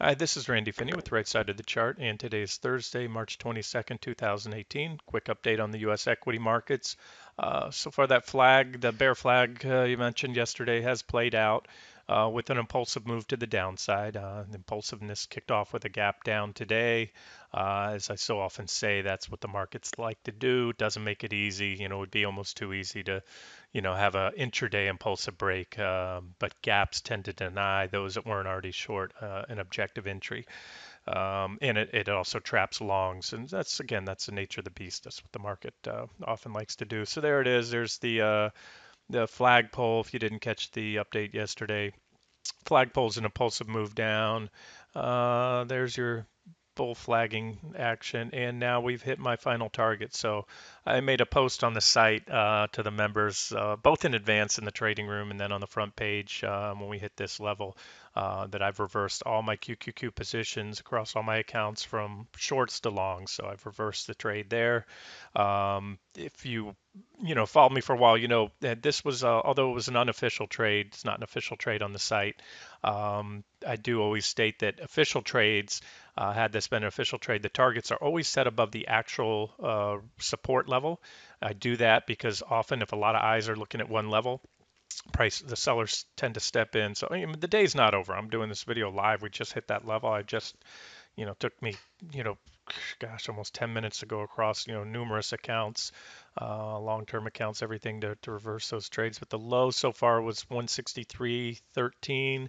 Hi, this is Randy Finney with the Right Side of the Chart, and today is Thursday, March 22nd, 2018. Quick update on the U.S. equity markets. So far, that flag, the bear flag you mentioned yesterday, has played out with an impulsive move to the downside. The impulsiveness kicked off with a gap down today. As I so often say, that's what the markets like to do. It doesn't make it easy. It would be almost too easy to have a intraday impulsive break, but gaps tend to deny those that weren't already short an objective entry. And it also traps longs, and that's the nature of the beast. That's what the market often likes to do. So there it is. There's the flagpole. If you didn't catch the update yesterday, flagpole's an impulsive move down. There's your bull flagging action, and now we've hit my final target. So I made a post on the site to the members, both in advance in the trading room and then on the front page when we hit this level, that I've reversed all my QQQ positions across all my accounts from shorts to longs. So I've reversed the trade there. If you followed me for a while, that this was, although it was an unofficial trade, it's not an official trade on the site. I do always state that official trades, had this been an official trade, the targets are always set above the actual support level. I do that because often if a lot of eyes are looking at one level, the sellers tend to step in. So the day's not over. I'm doing this video live. We just hit that level. I just, took me, you know, gosh, almost 10 minutes to go across, numerous accounts, long-term accounts, everything to reverse those trades. But the low so far was 163.13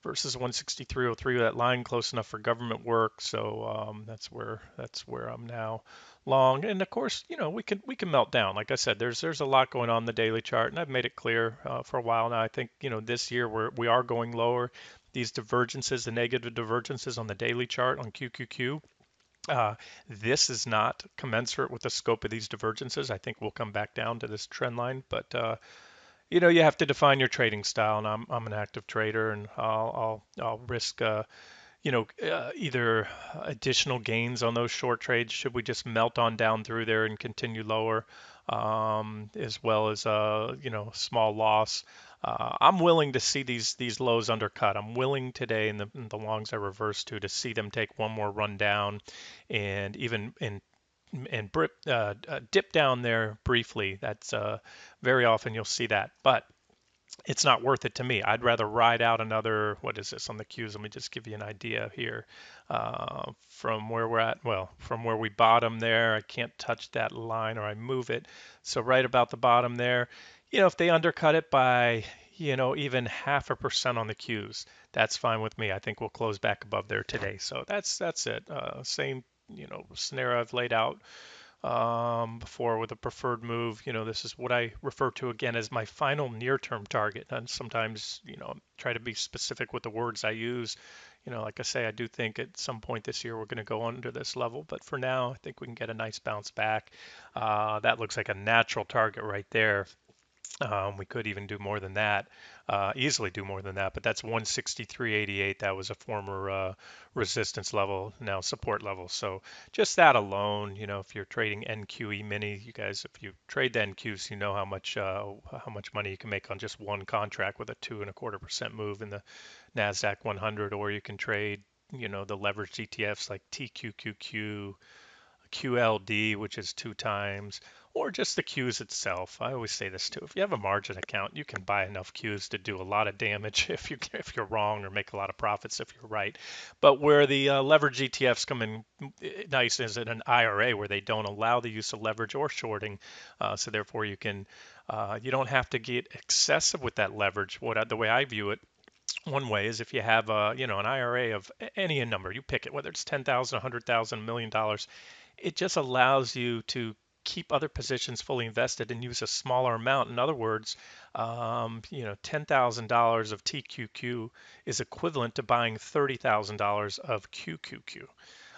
versus 163.03. That line close enough for government work, so that's where I'm now long. And of course, we can melt down. Like I said, there's a lot going on in the daily chart, and I've made it clear for a while now. I think this year we are going lower. These divergences, the negative divergences on the daily chart on QQQ. Uh, this is not commensurate with the scope of these divergences. I think we'll come back down to this trend line, but you have to define your trading style, and I'm an active trader, and I'll risk either additional gains on those short trades should we just melt on down through there and continue lower, as well as small loss. I'm willing to see these lows undercut. I'm willing today in the longs I reverse to see them take one more run down, and even dip down there briefly. That's very often you'll see that, but it's not worth it to me. I'd rather ride out another, what is this on the Qs? Let me just give you an idea here. From where we're at, well, from where we bottom there, I can't touch that line or I move it. So right about the bottom there, if they undercut it by, even 0.5% on the Qs, that's fine with me. I think we'll close back above there today. So that's it. Same, scenario I've laid out before with a preferred move. This is what I refer to again as my final near-term target. And sometimes, try to be specific with the words I use. Like I say, I do think at some point this year we're going to go under this level, but for now, I think we can get a nice bounce back. That looks like a natural target right there. We could even do more than that, easily do more than that, but that's 163.88. That was a former resistance level, now support level. So just that alone, if you're trading NQE mini, you guys, if you trade the NQs, you know how much money you can make on just one contract with a 2.25% move in the Nasdaq 100, or you can trade, the leveraged ETFs like TQQQ, QLD, which is two times, or just the Qs itself. I always say this too. If you have a margin account, you can buy enough Qs to do a lot of damage if you're wrong, or make a lot of profits if you're right. But where the leverage ETFs come in nice is in an IRA where they don't allow the use of leverage or shorting. So therefore you don't have to get excessive with that leverage. The way I view it, one way is if you have an IRA of any number, you pick it, whether it's 10,000, 100,000, $1 million, it just allows you to keep other positions fully invested and use a smaller amount. In other words, $10,000 of TQQ is equivalent to buying $30,000 of QQQ,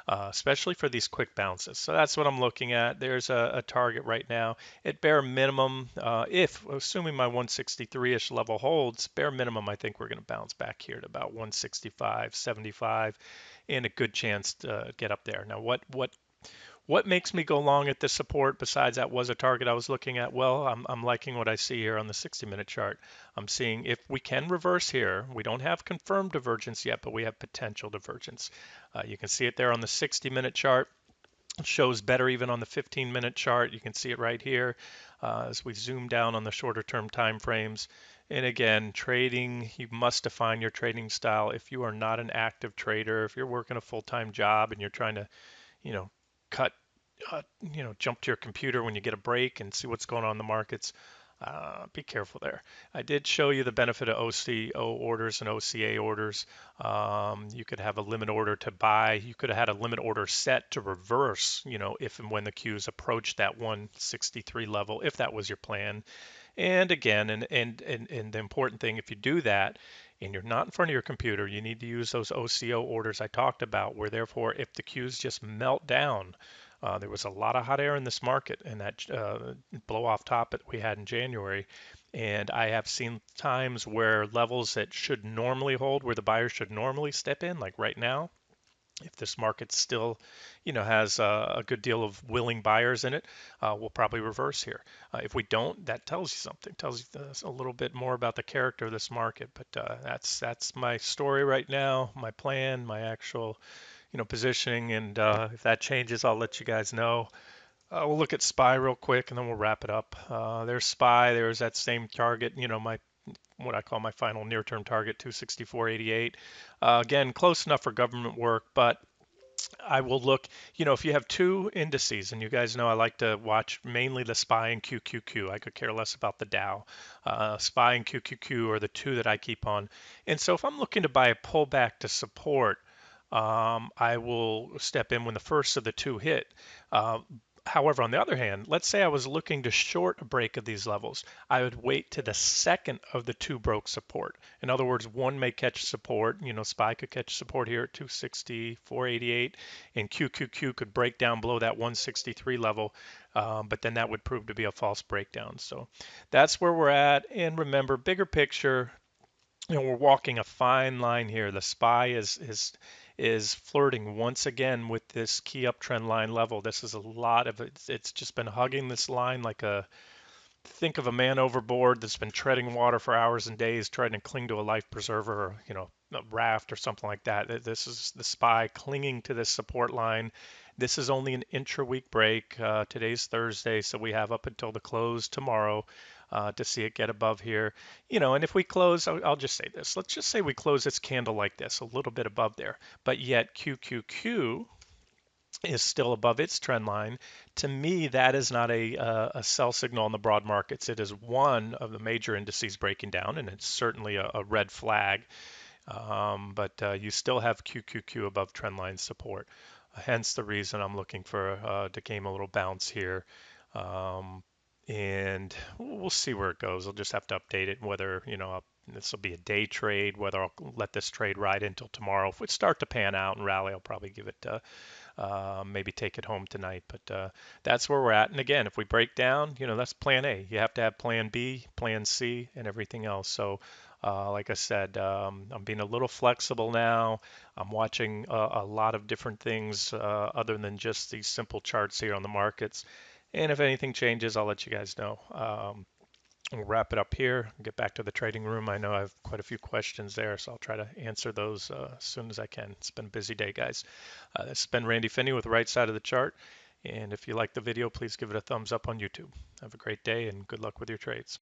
especially for these quick bounces. So that's what I'm looking at. There's a target right now. At bare minimum, if assuming my 163-ish level holds, bare minimum, I think we're going to bounce back here to about 165.75, and a good chance to get up there. Now, what What makes me go long at this support besides that was a target I was looking at? Well, I'm liking what I see here on the 60-minute chart. I'm seeing if we can reverse here, we don't have confirmed divergence yet, but we have potential divergence. You can see it there on the 60-minute chart. It shows better even on the 15-minute chart. You can see it right here as we zoom down on the shorter term time frames. And again, trading, you must define your trading style. If you are not an active trader, if you're working a full-time job and you're trying to, you know, cut, jump to your computer when you get a break and see what's going on in the markets, be careful there. I did show you the benefit of OCO orders and OCA orders. You could have a limit order to buy. You could have had a limit order set to reverse, if and when the Qs approach that 163 level, if that was your plan. And again, and the important thing, if you do that and you're not in front of your computer, you need to use those OCO orders I talked about, where therefore if the Qs just melt down, there was a lot of hot air in this market and that blow off top that we had in January. And I have seen times where levels that should normally hold, where the buyers should normally step in, like right now, if this market still, has a good deal of willing buyers in it, we'll probably reverse here. If we don't, that tells you something. Tells you a little bit more about the character of this market. But that's my story right now, my plan, my actual, positioning. And if that changes, I'll let you guys know. We'll look at SPY real quick, and then we'll wrap it up. There's SPY. There's that same target. My what I call my final near-term target, 264.88. Again, close enough for government work, but I will look, if you have two indices, and you guys know I like to watch mainly the SPY and QQQ. I could care less about the Dow. SPY and QQQ are the two that I keep on. And so if I'm looking to buy a pullback to support, I will step in when the first of the two hit. However, on the other hand, let's say I was looking to short a break of these levels. I would wait to the second of the two broke support. In other words, one may catch support. SPY could catch support here at 264.88, and QQQ could break down below that 163 level, but then that would prove to be a false breakdown. So that's where we're at. And remember, bigger picture, we're walking a fine line here. The SPY is flirting once again with this key uptrend line level. This is a lot of it. It's just been hugging this line like think of a man overboard that's been treading water for hours and days, trying to cling to a life preserver or, a raft or something like that. This is the SPY clinging to this support line. This is only an intra-week break. Today's Thursday, so we have up until the close tomorrow to see it get above here. And if we close, I'll just say this. Let's just say we close this candle like this, a little bit above there, but yet QQQ is still above its trend line. To me, that is not a sell signal on the broad markets. It is one of the major indices breaking down, and it's certainly a red flag. But you still have QQQ above trend line support. Hence the reason I'm looking for to gain a little bounce here. Um, and we'll see where it goes. I'll just have to update it, whether, this will be a day trade, whether I'll let this trade ride until tomorrow. If it start to pan out and rally, I'll probably give it maybe take it home tonight. But that's where we're at. And again, if we break down, that's plan A. You have to have plan B, plan C, and everything else. So like I said, I'm being a little flexible now. I'm watching a lot of different things other than just these simple charts here on the markets. And if anything changes, I'll let you guys know. We'll wrap it up here and get back to the trading room. I know I have quite a few questions there, so I'll try to answer those as soon as I can. It's been a busy day, guys. This has been Randy Finney with the right side of the chart. And if you like the video, please give it a thumbs up on YouTube. Have a great day and good luck with your trades.